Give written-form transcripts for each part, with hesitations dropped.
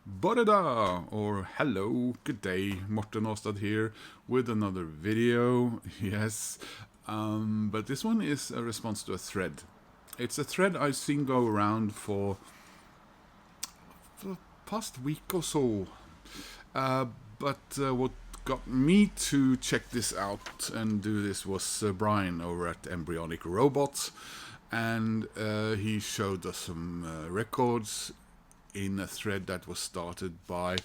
Bodada, or hello, good day, Morten Aastad here with another video. Yes, but this one is a response to a thread. It's a thread I've seen go around for the past week or so. But what got me to check this out and do this was Brian over at Embryonic Robots, and he showed us some records in a thread that was started by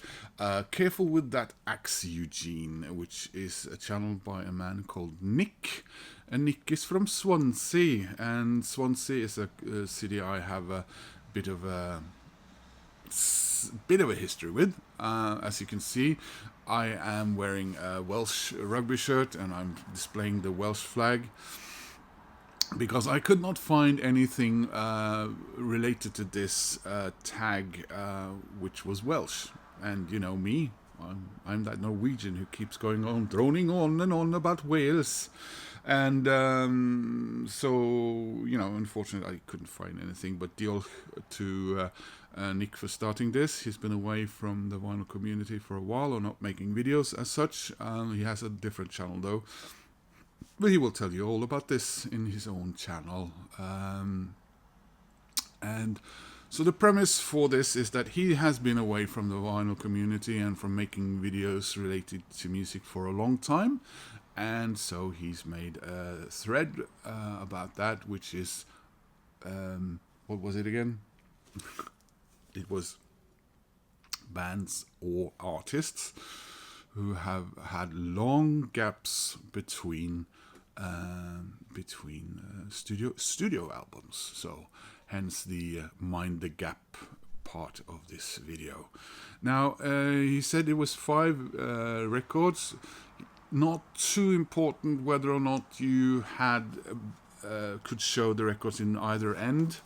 Careful With That Axe Eugene, which is a channel by a man called Nick. And Nick is from Swansea, and Swansea is a city I have a bit of a history with. As you can see, I am wearing a Welsh rugby shirt and I'm displaying the Welsh flag, because I could not find anything related to this tag which was Welsh. And you know me, I'm that Norwegian who keeps going on, droning on and on about Wales. And so, unfortunately I couldn't find anything, but deal to Nick for starting this. He's been away from the vinyl community for a while, or not making videos as such. He has a different channel though, but he will tell you all about this in his own channel. And so the premise for this is that he has been away from the vinyl community and from making videos related to music for a long time. And so he's made a thread about that, which is, what was it again? It was bands or artists who have had long gaps between studio albums. So hence the mind the gap part of this video. Now he said it was 5 records. Not too important whether or not you had could show the records in either end.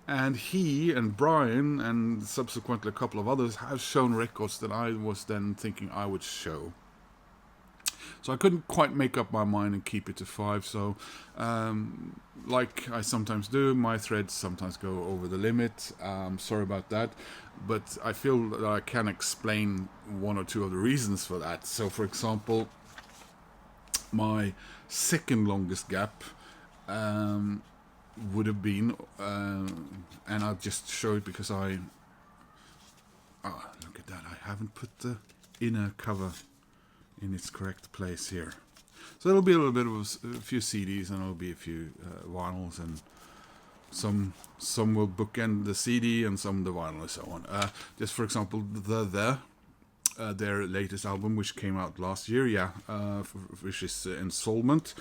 And he and Brian and subsequently a couple of others have shown records that I was then thinking I would show. So I couldn't quite make up my mind and keep it to 5. So, like I sometimes do, my threads sometimes go over the limit. Sorry about that. But I feel that I can explain 1 or 2 of the reasons for that. So, for example, my second longest gap would have been, and I'll just show it because look at that, I haven't put the inner cover in its correct place here. So it'll be a little bit of a few CDs, and it'll be a few vinyls, and some will bookend the CD and some the vinyl and so on. Just for example, their latest album, which came out last year, which is Installment.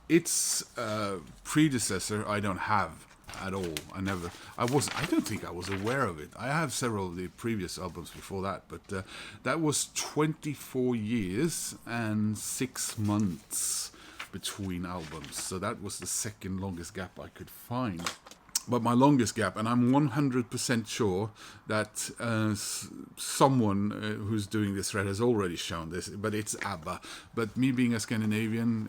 Its predecessor I don't have at all. I don't think I was aware of it. I have several of the previous albums before that, but that was 24 years and 6 months between albums. So that was the second longest gap I could find. But my longest gap, and I'm 100% sure that someone who's doing this thread has already shown this, but it's ABBA. But me being a Scandinavian,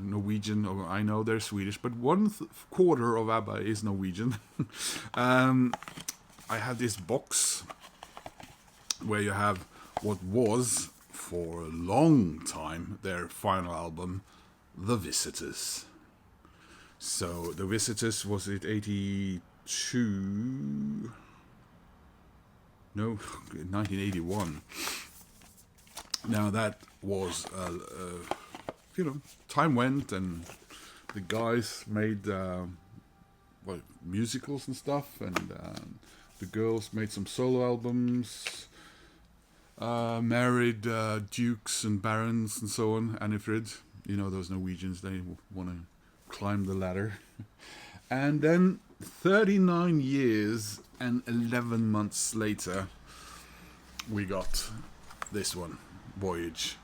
Norwegian, or I know they're Swedish, but 1/4 of ABBA is Norwegian. I have this box where you have what was, for a long time, their final album, The Visitors. So The Visitors, was it 82? No, 1981. Now that was, time went and the guys made musicals and stuff, and the girls made some solo albums, married dukes and barons and so on. Anifrid, those Norwegians, they want to climb the ladder. And then 39 years and 11 months later, we got this one, Voyage.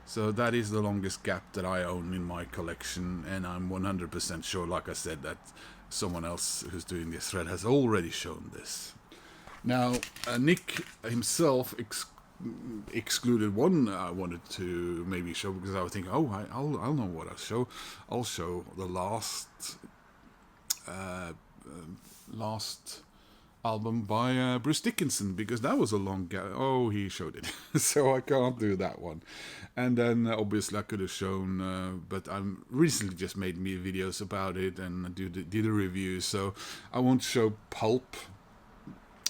So that is the longest gap that I own in my collection, and I'm 100% sure, like I said, that someone else who's doing this thread has already shown this. Now, Nick himself excluded one I wanted to maybe show, because I was thinking, I'll know what I'll show. I'll show the last album by Bruce Dickinson, because that was a long gap. Oh, he showed it, so I can't do that one. And then obviously I could have shown, but I recently just made me videos about it and did a review, so I won't show Pulp.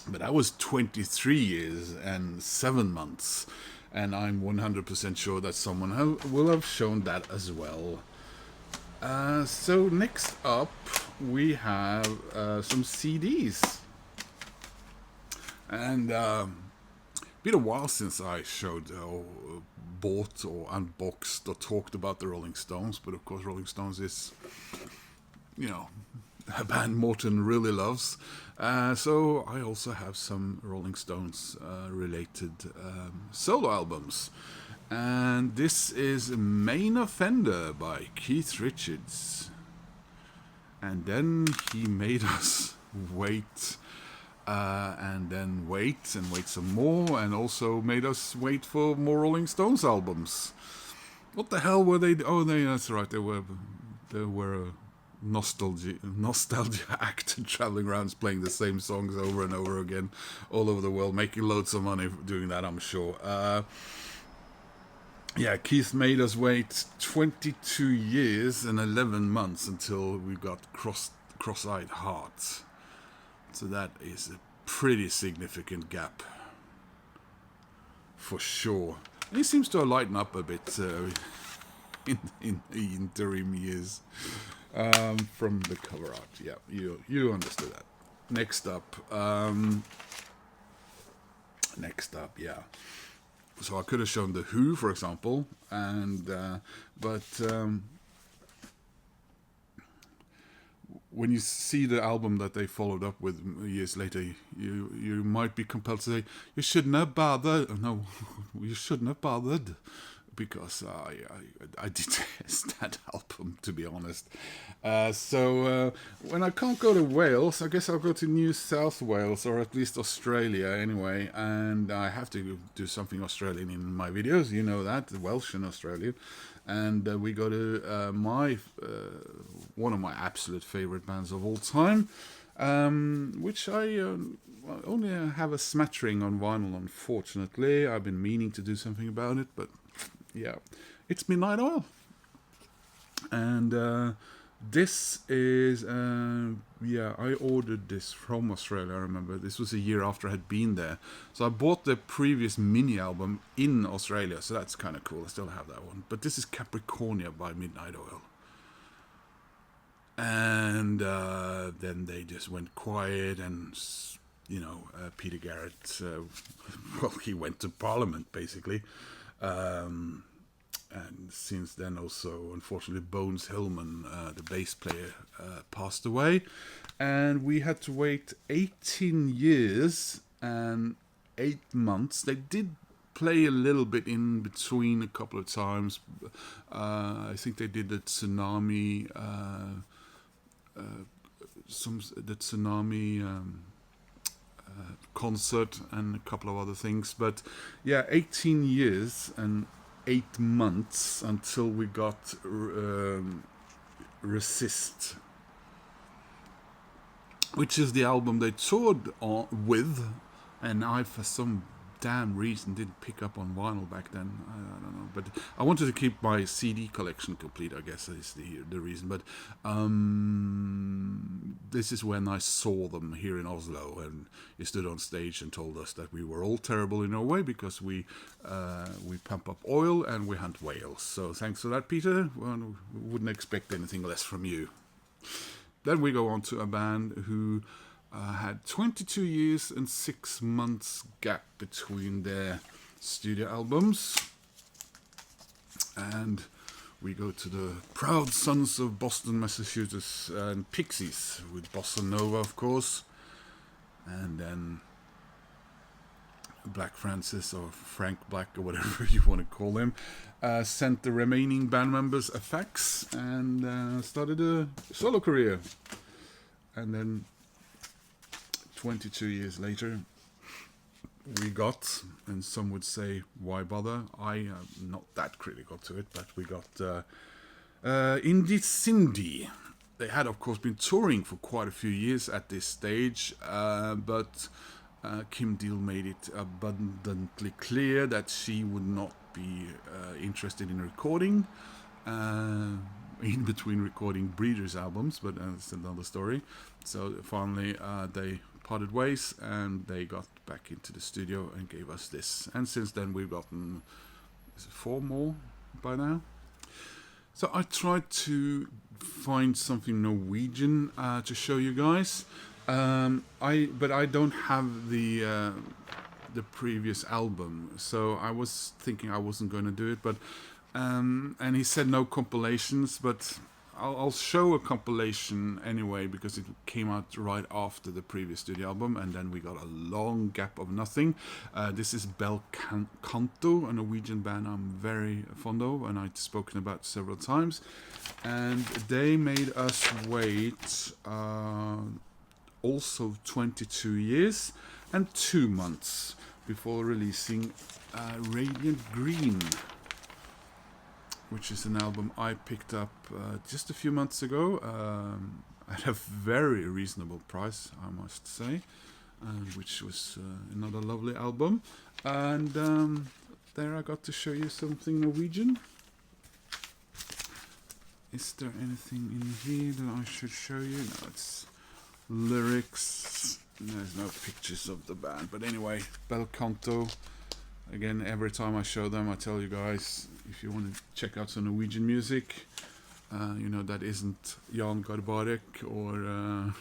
But that was 23 years and 7 months, and I'm 100% sure that someone will have shown that as well. So next up we have some CDs. And been a while since I showed or bought or unboxed or talked about the Rolling Stones, but of course Rolling Stones is, you know, a band Morton really loves. So I also have some Rolling Stones related solo albums. And this is Main Offender by Keith Richards. And then he made us wait. And then wait some more, and also made us wait for more Rolling Stones albums. What the hell were they? Oh, that's right. They were a nostalgia act, traveling around playing the same songs over and over again, all over the world, making loads of money doing that, I'm sure. Yeah, Keith made us wait 22 years and 11 months until we got Cross-Eyed Heart. So that is a pretty significant gap, for sure. And he seems to lighten up a bit in the interim years from the cover art. Yeah, you understood that. Next up, yeah. So I could have shown The Who, for example, and but. When you see the album that they followed up with years later, you might be compelled to say, you shouldn't have bothered. No, you shouldn't have bothered, because I detest that album, to be honest. So when I can't go to Wales, I guess I'll go to New South Wales, or at least Australia anyway, and I have to do something Australian in my videos, you know that, Welsh and Australian. And we go to one of my absolute favorite bands of all time, which I only have a smattering on vinyl, unfortunately. I've been meaning to do something about it, but yeah, it's Midnight Oil. And this is, I ordered this from Australia, I remember. This was a year after I had been there. So I bought the previous mini album in Australia, so that's kind of cool. I still have that one. But this is Capricornia by Midnight Oil. And then they just went quiet, and, you know, Peter Garrett, well, he went to Parliament, basically. And since then also, unfortunately, Bones Hillman, the bass player, passed away. And we had to wait 18 years and 8 months. They did play a little bit in between a couple of times. I think they did the Tsunami, concert and a couple of other things. But yeah, 18 years and 8 months until we got Resist, which is the album they toured with, and I, for some damn reason, didn't pick up on vinyl back then. I don't know, but I wanted to keep my CD collection complete, I guess is the reason. But this is when I saw them here in Oslo, and he stood on stage and told us that we were all terrible in our way because we pump up oil and we hunt whales. So thanks for that, Peter. Well, we wouldn't expect anything less from you. Then we go on to a band who had 22 years and 6 months gap between their studio albums. And we go to the proud sons of Boston, Massachusetts, and Pixies, with Bossa Nova, of course. And then Black Francis, or Frank Black, or whatever you want to call him, sent the remaining band members a fax and started a solo career. And then 22 years later, we got, and some would say, why bother? I am not that critical to it, but we got Indie Cindy. they had, of course, been touring for quite a few years at this stage, but Kim Deal made it abundantly clear that she would not be interested in recording in between recording Breeders albums, but that's another story. So finally they parted ways, and they got back into the studio and gave us this. And since then we've gotten 4 more by now. So I tried to find something Norwegian to show you guys. But I don't have the previous album, so I was thinking I wasn't going to do it. But and he said no compilations, but I'll show a compilation anyway, because it came out right after the previous studio album, and then we got a long gap of nothing. This is Bel Canto, a Norwegian band I'm very fond of, and I've spoken about several times. And they made us wait also 22 years and 2 months before releasing Radiant Green, which is an album I picked up just a few months ago at a very reasonable price, I must say, which was another lovely album. And there I got to show you something Norwegian. Is there anything in here that I should show you? No, it's lyrics. There's no pictures of the band. But anyway, Bel Canto. Again, every time I show them, I tell you guys, if you want to check out some Norwegian music, that isn't Jan Garbarek or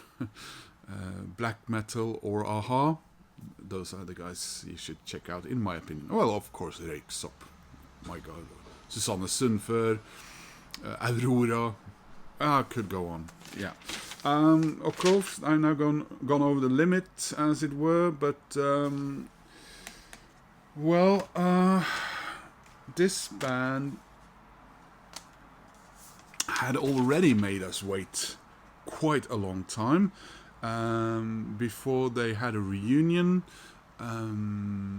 black metal or Aha. Those are the guys you should check out, in my opinion. Well, of course, Røyksopp. My God. Susanne Sundfør, Aurora. I could go on. Yeah. Of course, I've now gone over the limit, as it were, but this band had already made us wait quite a long time before they had a reunion.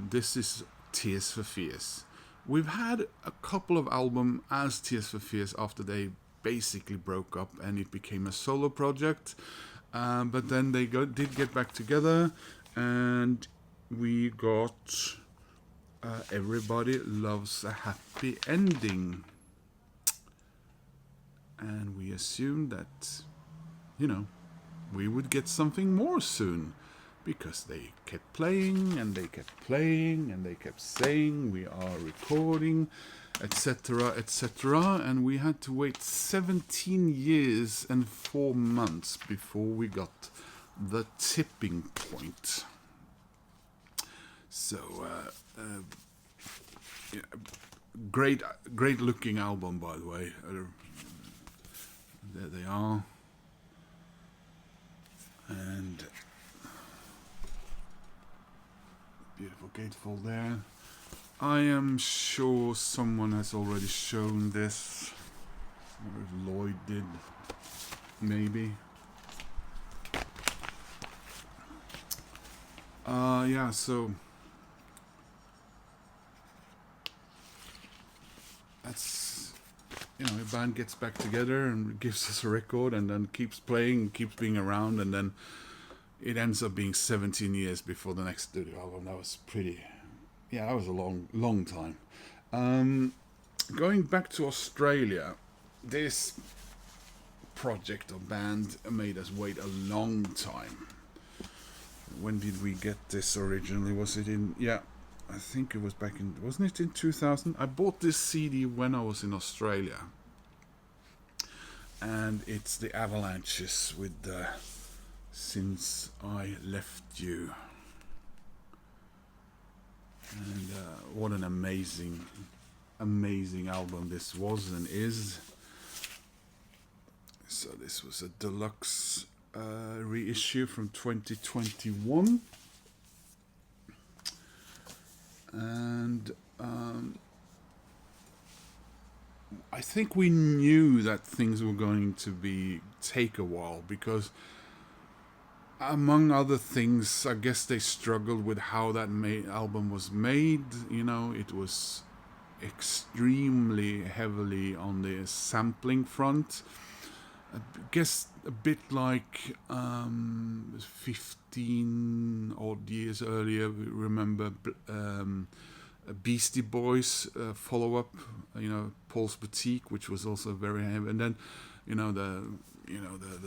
This is Tears for Fears. We've had a couple of albums as Tears for Fears after they basically broke up and it became a solo project, but then they did get back together, and we got Everybody Loves a Happy Ending, and we assumed that we would get something more soon, because they kept playing and they kept playing and they kept saying we are recording, etc., etc., and we had to wait 17 years and 4 months before we got the tipping point. So great looking album, by the way. There they are, and beautiful gatefold there. I am sure someone has already shown this, or if Lloyd did, maybe. Yeah, so that's, a band gets back together and gives us a record and then keeps playing, keeps being around, and then it ends up being 17 years before the next studio album. That was that was a long time. Going back to Australia, this project or band made us wait a long time. When did we get this originally? Was it in... Yeah, I think it was back in... Wasn't it in 2000? I bought this CD when I was in Australia. And it's the Avalanches with the Since I Left You. And what an amazing album this was and is. So this was a deluxe reissue from 2021. And I think we knew that things were going to take a while, because among other things, I guess they struggled with how that album was made. It was extremely heavily on the sampling front. I guess a bit like 15 odd years earlier, we remember a Beastie Boys follow-up, Paul's Boutique, which was also very heavy. And then, the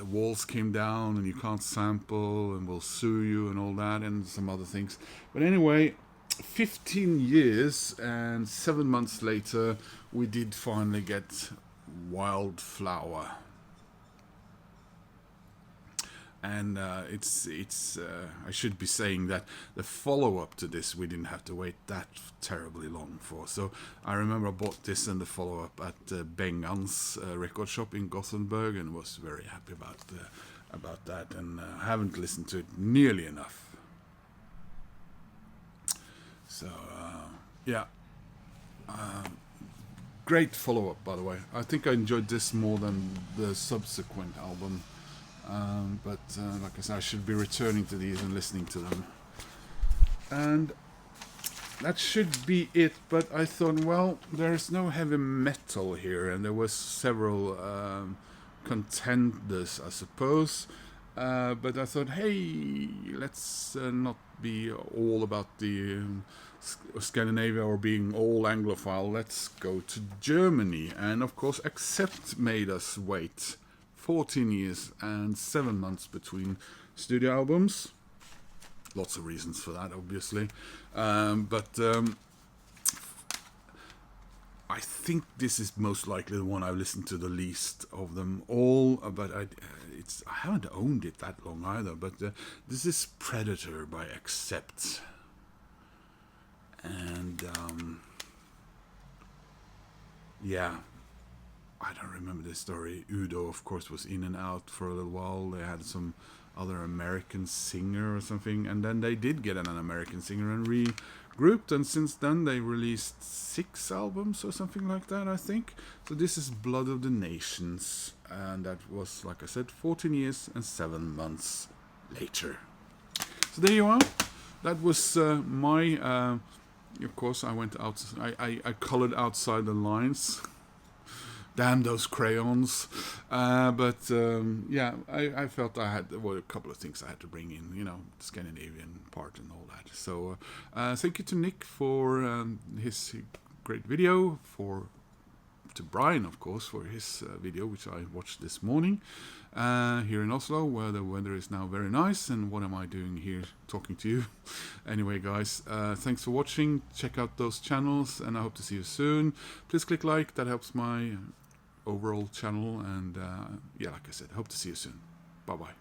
walls came down, and you can't sample, and we'll sue you, and all that, and some other things. But anyway, 15 years and 7 months later, we did finally get Wildflower. And it's I should be saying that the follow-up to this we didn't have to wait that terribly long for. So I remember I bought this and the follow-up at Bengan's record shop in Gothenburg, and was very happy about that. And I haven't listened to it nearly enough. So great follow-up, by the way. I think I enjoyed this more than the subsequent album. But like I said, I should be returning to these and listening to them. And that should be it. But I thought, well, there's no heavy metal here, and there was several contenders, I suppose. But I thought, hey, let's not be all about the Scandinavia or being all Anglophile. Let's go to Germany. And of course, Accept made us wait 14 years and 7 months between studio albums. Lots of reasons for that, obviously. But I think this is most likely the one I've listened to the least of them all. But I haven't owned it that long either. But this is Predator by Accept. And I don't remember the story. Udo, of course, was in and out for a little while. They had some other American singer or something, and then they did get an American singer and regrouped, and since then they released 6 albums or something like that, I think. So this is Blood of the Nations, and that was, like I said, 14 years and 7 months later. So there you are. That was my... of course, I went out... I colored outside the lines. Damn those crayons. I felt I had a couple of things I had to bring in, Scandinavian part and all that. So thank you to Nick for his great video, to Brian, of course, for his video, which I watched this morning here in Oslo, where the weather is now very nice. And what am I doing here talking to you? Anyway, guys, thanks for watching. Check out those channels, and I hope to see you soon. Please click like. That helps my overall channel, and like I said, hope to see you soon. Bye bye.